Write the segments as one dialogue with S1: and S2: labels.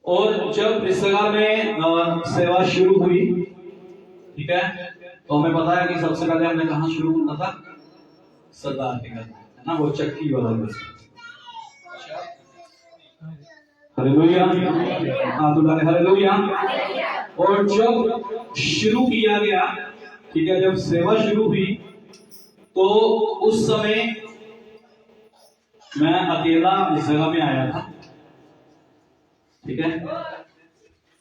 S1: और जब इस जगह में सेवा शुरू हुई, ठीक है, तो हमें पता है कि सबसे पहले हमने कहा शुरू होना था सरदार के घर, है ना, वो चक्की वाला घर। Hallelujah, hallelujah. और जब शुरू किया गया, ठीक है, जब सेवा शुरू हुई तो उस समय मैं अकेला इस जगह में आया था, ठीक है।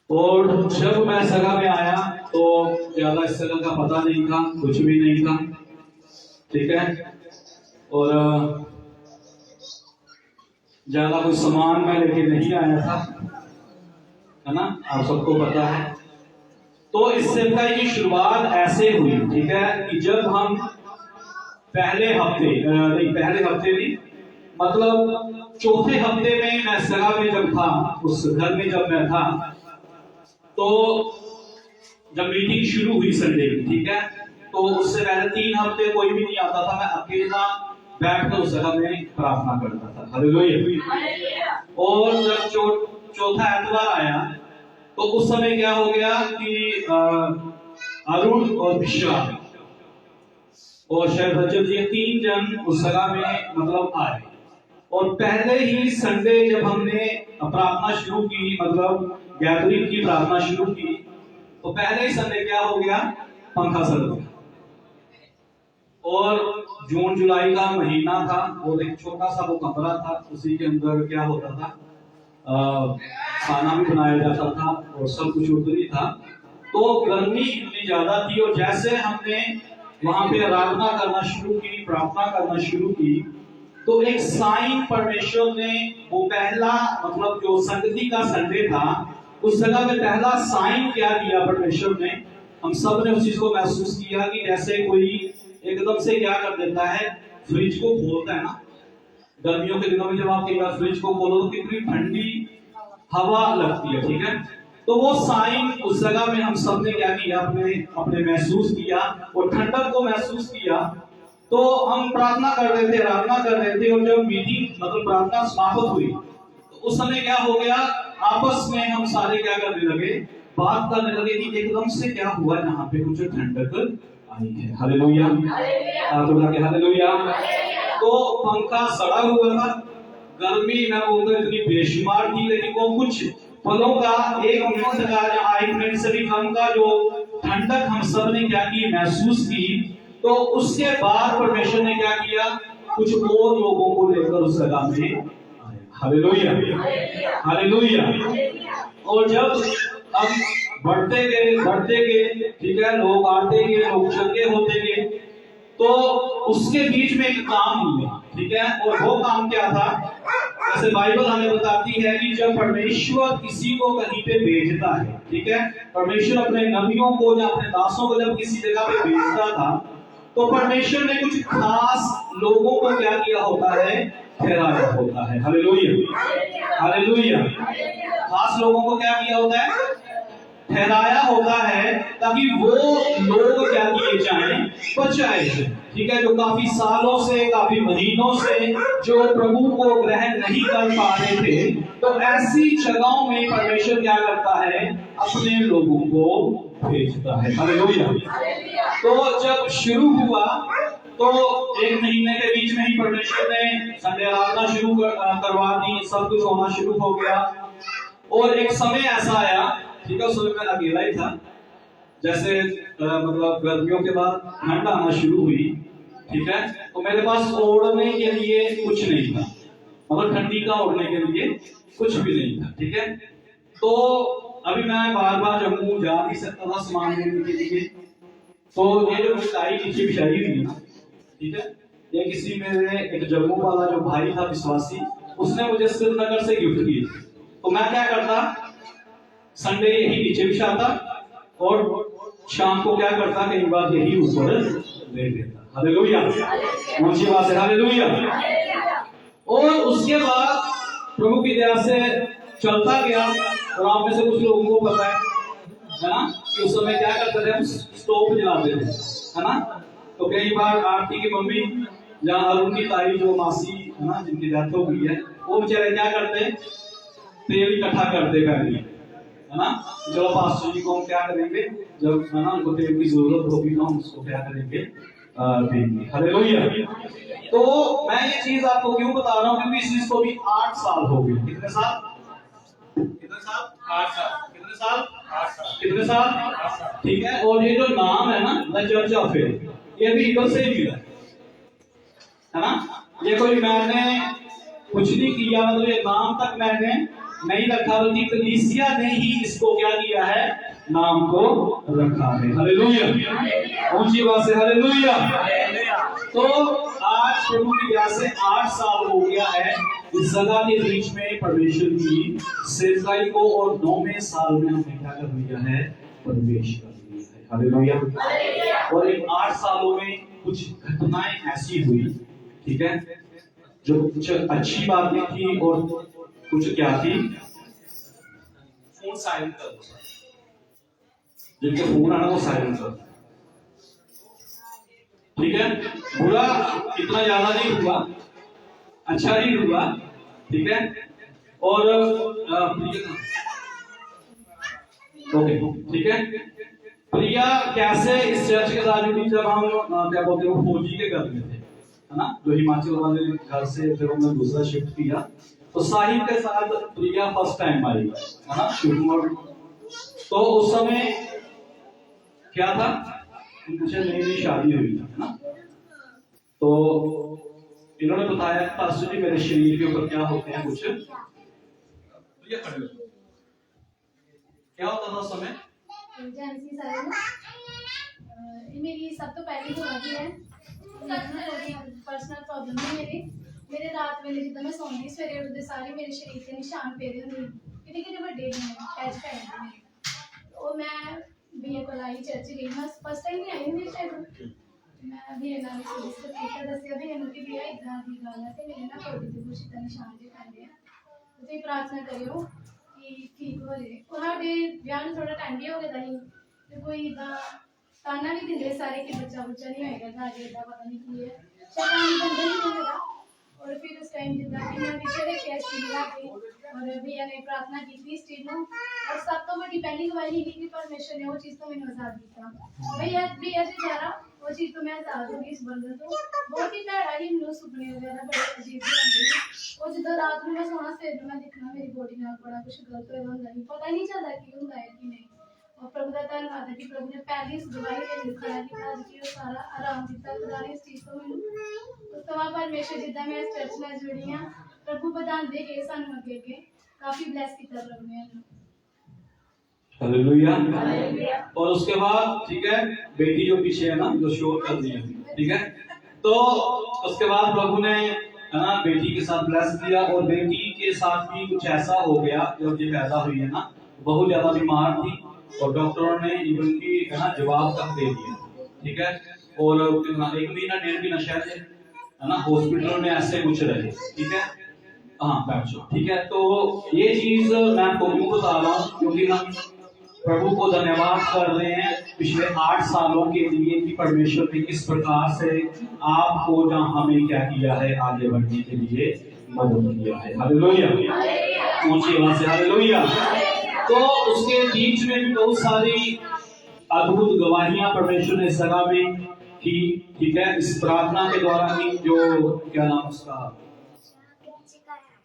S1: और जब मैं इस जगह में आया तो ज्यादा इस जगह का पता नहीं था, कुछ भी नहीं था, ठीक है। और ज्यादा कोई सामान मैं लेके नहीं आया था, है ना, आप सबको पता है। तो इस सेवा की शुरुआत ऐसे हुई, ठीक है, कि जब हम पहले हफ्ते नहीं, मतलब चौथे हफ्ते में मैं जगह में जब था, उस घर में जब मैं था, तो जब मीटिंग शुरू हुई संडे की, ठीक है, तो उससे पहले 3 हफ्ते कोई भी नहीं आता था, मैं अकेला बैठ कर उस जगह में प्रार्थना करता था। हालेलुया। और जब चौथा एतवार आया तो उस समय क्या हो गया कि अरुण और विश्वास और शायद रजत जी 3 जन उस जगह में मतलब आए। और पहले ही संडे जब हमने प्रार्थना शुरू की, मतलब गैदरिंग की प्रार्थना शुरू की, तो पहले ही संडे क्या हो गया, पंखा चल गया। और जून जुलाई का महीना था और एक छोटा सा वो कमरा था, उसी के अंदर क्या होता था, खाना भी बनाया जाता था और सब कुछ उधर ही था। तो गर्मी इतनी ज्यादा थी और जैसे हमने वहां पे आराधना करना शुरू की, प्रार्थना करना शुरू की, तो एक साइन परमेश्वर ने वो पहला, मतलब जो संगति का संडे था, उस जगह में पहला साइन क्या किया परमेश्वर ने, हम सब ने उस चीज को महसूस किया कि जैसे कोई एकदम से क्या कर देता है, फ्रिज को खोलता है ना, गर्मियों के दिनों में जब आप एक बार फ्रिज को खोलो तो कितनी ठंडी हवा लगती है, ठीक है। तो वो साइन उस जगह में हम सब ने क्या किया, अपने महसूस किया और ठंडक को महसूस किया। तो हम प्रार्थना कर रहे थे, आराधना कर रहे थे, और जब मीटिंग मतलब प्रार्थना समाप्त हुई तो उस समय क्या हो गया, आपस में हम सारे क्या करने लगे, बात करने लगे कि एकदम से क्या हुआ, यहाँ पे कुछ ठंडक आई है। Hallelujah, hallelujah. तो पंखा सड़ा हुआ था, गर्मी ना बोलते इतनी बेशुमार थी, लेकिन वो कुछ पलों का, 1 मिनट का या 1 मिनट से भी कम का जो ठंडक हम सब ने क्या की, महसूस की। तो उसके बाद परमेश्वर ने क्या किया, कुछ और लोगों को लेकर उस जगह में आए। Hallelujah, hallelujah. और जब हम बढ़ते गए, ठीक है, लोग आते गए, लोग चंगे होते गए, तो उसके बीच में एक काम हुआ, ठीक है। और वो काम क्या था, जैसे बाइबल हमें बताती है कि जब परमेश्वर किसी को कहीं पे भेजता है, ठीक है, परमेश्वर अपने नबियों को या अपने दासों को जब किसी जगह पे भेजता था, तो परमेश्वर ने कुछ खास लोगों को क्या किया होता है, ठहराया होता है। Hallelujah, hallelujah. खास लोगों को क्या किया होता है, ठहराया होता है, ताकि वो लोग क्या किए जाएं, बचाए जाएं, ठीक है, जो काफी सालों से, काफी महीनों से जो प्रभु को ग्रहण नहीं कर पा रहे थे। तो ऐसी जगहों में परमेश्वर क्या करता है, अपने लोगों को भेजता है। हालेलुया। तो जब शुरू हुआ तो 1 महीने के बीच में ही परमेश्वर ने संडे आराधना शुरू करवा दी, सब कुछ होना शुरू हो गया। और एक समय ऐसा आया, ठीक है, उस समय मैं अकेला ही था, जैसे मतलब गर्मियों के बाद ठंड आना शुरू हुई, ठीक है, तो मेरे पास ओढ़ने के लिए कुछ नहीं था, मतलब ठंडी का ओढ़ने के लिए कुछ भी नहीं था, ठीक है। तो अभी मैं बार बार जम्मू जा नहीं सकता था सामान लेने के लिए, तो ये जो मिठाई नीचे बिछाई हुई है ना, ठीक है, ये किसी मेरे एक जम्मू वाला जो भाई था विश्वासी, उसने मुझे श्रीनगर से गिफ्ट की। तो मैं क्या करता, संडे यही नीचे बिछाता और शाम को क्या करता, कई बार यही ऊपर ले लेता। हालेलुया, ऊंची आवाज से हालेलुया। और उसके बाद प्रभु की दया से चलता गया। और आप में से कुछ लोगों को पता है ना, कि उस समय क्या करते थे, हम स्टोव जलाते थे, है ना। तो कई बार आरती की मम्मी जहाँ अरुण की ताई जो मासी है ना, जिनकी डेथ हो गई है, वो बेचारे क्या करते, तेल इकट्ठा करते पहले, है ना। चलो पास्टर जी को हम क्या करेंगे, जब है ना उनको तेल की जरूरत होगी तो हम उसको क्या करेंगे, देंगे। हालेलुया। तो मैं ये चीज आपको क्यों बता रहा हूँ, क्योंकि इस चीज को भी 8 साल हो गए। कितने साल? 8 साल। कितने साल? 8 साल। कितने साल? ठीक है। और ये जो नाम है ना, द चर्च ऑफ फेथ, ये भी इधर से ही मिला है ना। ये कोई मैंने कुछ नहीं किया, मतलब ये नाम तक मैंने नहीं रखा, बल्कि कलीसिया ने ही इसको क्या किया है, नाम को रखा है। हालेलुया। ऊंची बात से हालेलुया। तो आज प्रभु की दया से 8 साल हो गया है इस जगह के बीच में परमेश्वर की सेवकाई को, और 9वें साल में हमने क्या कर लिया है, प्रवेश कर लिया है। हालेलुया। और इन 8 सालों में कुछ घटनाएं ऐसी हुई, ठीक है, जो कुछ अच्छी बातें थी और कुछ क्या थी, फोन साइलेंट कर दो, जिनके फोन आना वो साइलेंट कर, ठीक है। बुरा इतना ज्यादा नहीं हुआ, अच्छा ही हुआ, ठीक है। और ओके, ठीक है। प्रिया कैसे इस चर्च के साथ जुड़ी, जब हम क्या बोलते हैं, फौजी के घर में थे, है ना, जो हिमाचल वाले घर से फिर हमने दूसरा शिफ्ट किया, तो साहिब के साथ प्रिया फर्स्ट टाइम आई, है ना, शूटिंग। तो उस समय क्या था, मुझे नई नई शादी हुई थी, है ना। तो इन्होंने बताया पास्टर जी मेरे शरीर के ऊपर क्या होते हैं कुछ, क्या होता था उस समय।
S2: मेरी सब तो पहले हो रही है पर्सनल प्रॉब्लम है मेरे रात वेले जिदा मैं सौंदी सवेरे उठते सारे मेरे शरीर से निशान पेदे होंगे, कितने कितने बड़े पैच पै जाते। और मैं बीए को लाई चर्च गई, मैं फर्स्ट टाइम नहीं आई मेरे शायद, मैं भी ना डिस्कस किया, दसिया भी इन्हों की भी इदा की गल है, मेरे ना कोई भी कुछ इदा निशान जो पैंदे हैं, तो प्रार्थना करियो कि ठीक हो जाए। और साढ़े ब्याह में थोड़ा टाइम भी हो गया था, तो कोई इदा ताना भी दिंदे सारे कि बच्चा बुच्चा नहीं होएगा, आगे इदा पता नहीं की है, शैतान बंदा ही नहीं मेरा। और फिर उस टाइम जिदा कि मैं पीछे रखिया स्टील लाके, और भैया ने प्रार्थना की स्टील में, और सब तो बड़ी पहली गवाही ही कि परमेश्वर ने वो चीज़ तो मैंने आजाद दिता। भैया भैया से जा रहा वो चीज़ तो मैं आजाद होगी इस बंधन तो। बहुत ही भैड़ा ही मैंने सुपने वगैरह बड़े अजीब से और जिदा रात में मैं सोना सवेर मैं दिखना मेरी बॉडी में बड़ा कुछ गलत होया होंदा नहीं, पता नहीं चलता कि होंदा है कि नहीं। और प्रभु का धन्यवाद है कि प्रभु ने पहली इस गवाही के लिए खड़ा किया कि वो सारा आराम दिता खुदा ने इस चीज़ को मैंने। उस तो परमेश्वर जिदा मैं इस चर्च में जुड़ी हाँ, प्रभु बधाते गए सानू अगे अगे काफी ब्लेस किया प्रभु ने।
S1: हालेलुया। और उसके बाद ठीक है, बेटी जो पीछे है ना, जो शोर कर रही है, ठीक है। तो उसके बाद प्रभु ने है ना बेटी के साथ ब्लेस किया, और बेटी के साथ भी कुछ ऐसा हो गया जब ये पैदा हुई है ना, बहुत ज्यादा बीमार थी, और डॉक्टरों ने इवन की है ना जवाब तक दे दिया, ठीक है। और 1 महीना 1.5 महीना शायद है ना हॉस्पिटल में ऐसे कुछ रहे, ठीक है। हाँ बैठो, ठीक है। तो ये चीज मैं आपको क्यों बता रहा हूँ, क्योंकि हम प्रभु को धन्यवाद कर रहे हैं पिछले 8 सालों के लिए कि परमेश्वर ने किस प्रकार से आपको जहाँ हमें क्या किया है, आगे बढ़ने के लिए मदद किया है। हालेलुया, ऊंची आवाज से हालेलुया। तो उसके बीच में भी बहुत सारी अद्भुत गवाहियां परमेश्वर ने इस जगह में की, ठीक है। इस प्रार्थना के द्वारा की, जो क्या नाम उसका,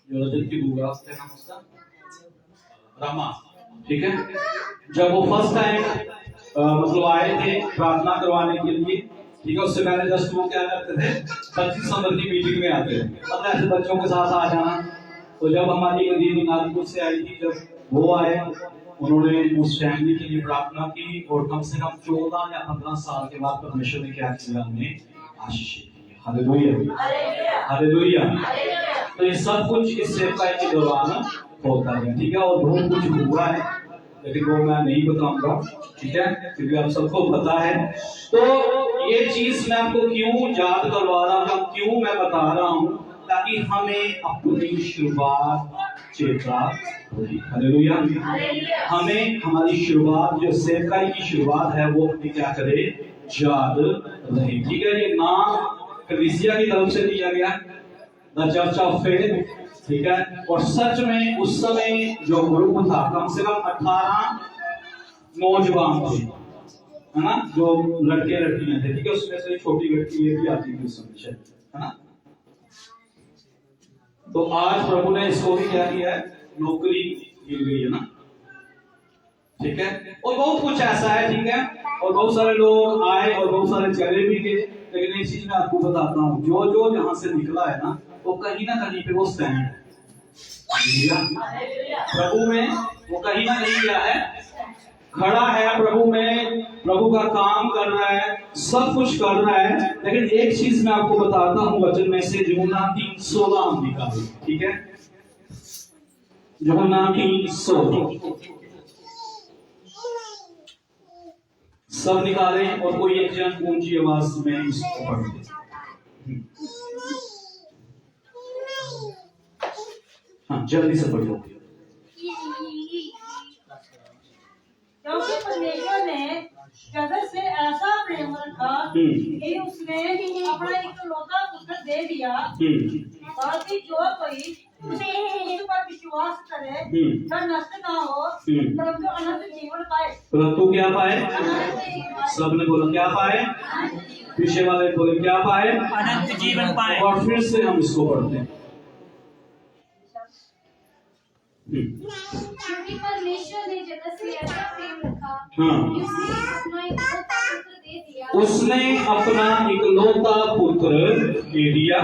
S1: जो रजत की बुआ, क्या नाम उसका, रमा, ठीक है। जब वो फर्स्ट टाइम मतलब आए थे प्रार्थना करवाने के लिए, ठीक है, उससे पहले 10 लोग क्या करते थे, 25 दिसंबर की मीटिंग में आते थे, मतलब ऐसे बच्चों के साथ आ जाना। तो जब हमारी दीदी नागपुर से आई थी, जब वो आए, उन्होंने उस फैमिली के लिए प्रार्थना की, और कम से कम 14 या 15 साल के बाद परमेश्वर ने क्या किया, हमें आशीष दी। Hallelujah, hallelujah. तो ये सब कुछ इस सेवकाई के दौरान होता है, ठीक है। और बहुत कुछ हुआ है, लेकिन वो मैं नहीं बताऊंगा, ठीक है, क्योंकि आप सबको पता है। तो ये चीज मैं आपको क्यों याद करवा रहा हूँ, क्यों मैं बता रहा हूँ, ताकि हमें अपनी शुरुआत चेता होगी। हालेलुया। हमें हमारी शुरुआत, जो सेवकाई की शुरुआत है, वो अपनी क्या करे, याद रहे, ठीक है। ये नाम कलीसिया की तरफ से दिया गया, द चर्च ऑफ फेथ, ठीक है। और सच में उस समय जो ग्रुप था कम से कम 18 नौजवान थे, है ना, जो लड़के लड़कियां थे, ठीक है। उसमें से छोटी लड़की ये भी आती थी उस समय, है ना। तो आज प्रभु ने इसको भी क्या किया है, नौकरी मिल गई है ना, ठीक है। और बहुत कुछ ऐसा है, ठीक है। और बहुत सारे लोग आए और बहुत सारे चले भी गए, लेकिन एक चीज मैं आपको बताता हूँ, जो जो जहां से निकला है ना, वो कहीं ना कहीं पे वो स्टैंड है प्रभु में, वो कहीं ना कहीं क्या है, खड़ा है प्रभु में, प्रभु का काम कर रहा है, सब कुछ कर रहा है। लेकिन एक चीज मैं आपको बताता हूँ वचन में से, यूहन्ना 3:16 हम निकालें, ठीक है। यूहन्ना 3:16 सब निकालें और कोई एक जन ऊंची आवाज में इसको पढ़ दे। हाँ, जल्दी से पढ़ो।
S3: क्योंकि परमेश्वर ने जगत से ऐसा प्रेम रखा कि उसने अपना इकलौता पुत्र दे दिया, ताकि जो कोई उस पर विश्वास करे वह नष्ट ना हो, परंतु अनंत जीवन पाए।
S1: परंतु क्या पाए? सबने बोला क्या पाए? पीछे वाले बोले क्या पाए?
S4: अनंत जीवन पाए।
S1: और फिर से हम इसको पढ़ते हैं।
S2: क्योंकि परमेश्वर ने जगत से ऐसा प्रेम रखा
S1: हाँ।
S2: कि
S1: उसने अपना इकलौता पुत्र दे दिया,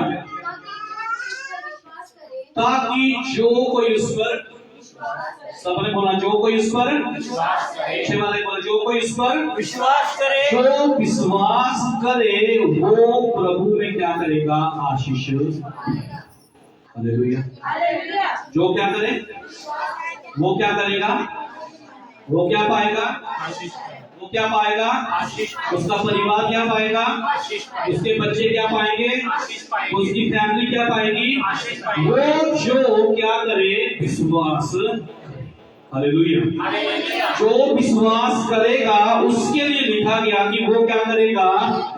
S1: ताकि जो कोई उस पर, सबने बोला जो कोई उस पर, पीछे वाले बोले जो कोई उस पर
S4: विश्वास करे,
S1: जो विश्वास करे वो प्रभु में क्या करेगा? आशीष। हालेलुया। जो क्या करे वो क्या करेगा? वो क्या पाएगा? वो क्या पाएगा? उसका परिवार क्या पाएगा? उसके बच्चे क्या पाएंगे? उसकी फैमिली क्या पाएगी? वो जो क्या करे? विश्वास। हालेलुया। जो विश्वास करेगा उसके लिए लिखा गया कि वो क्या करेगा?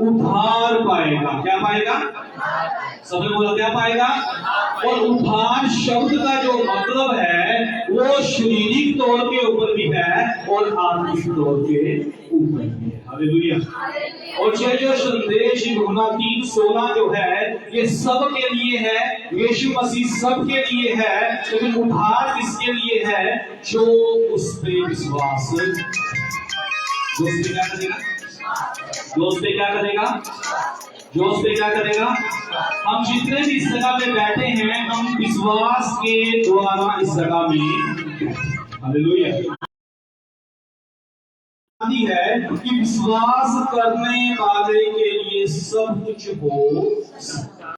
S1: उद्धार पाएगा। क्या पाएगा? सबने बोला क्या पाएगा? और उद्धार शब्द का जो मतलब है वो शारीरिक तौर के ऊपर भी है और आत्मिक तौर के ऊपर भी है। हालेलुया। और ये जो संदेश यूहन्ना 3:16 जो है ये सब के लिए है, यीशु मसीह सब के लिए है, लेकिन उद्धार किसके लिए है? जो उस पे विश्वास, जो उस पे क्या करेगा? जो उस पे क्या करेगा? जो उस पे क्या करेगा? हम जितने भी इस जगह में बैठे हैं हम विश्वास के द्वारा इस जगह में, हालेलुया, है कि विश्वास करने वाले के लिए सब कुछ हो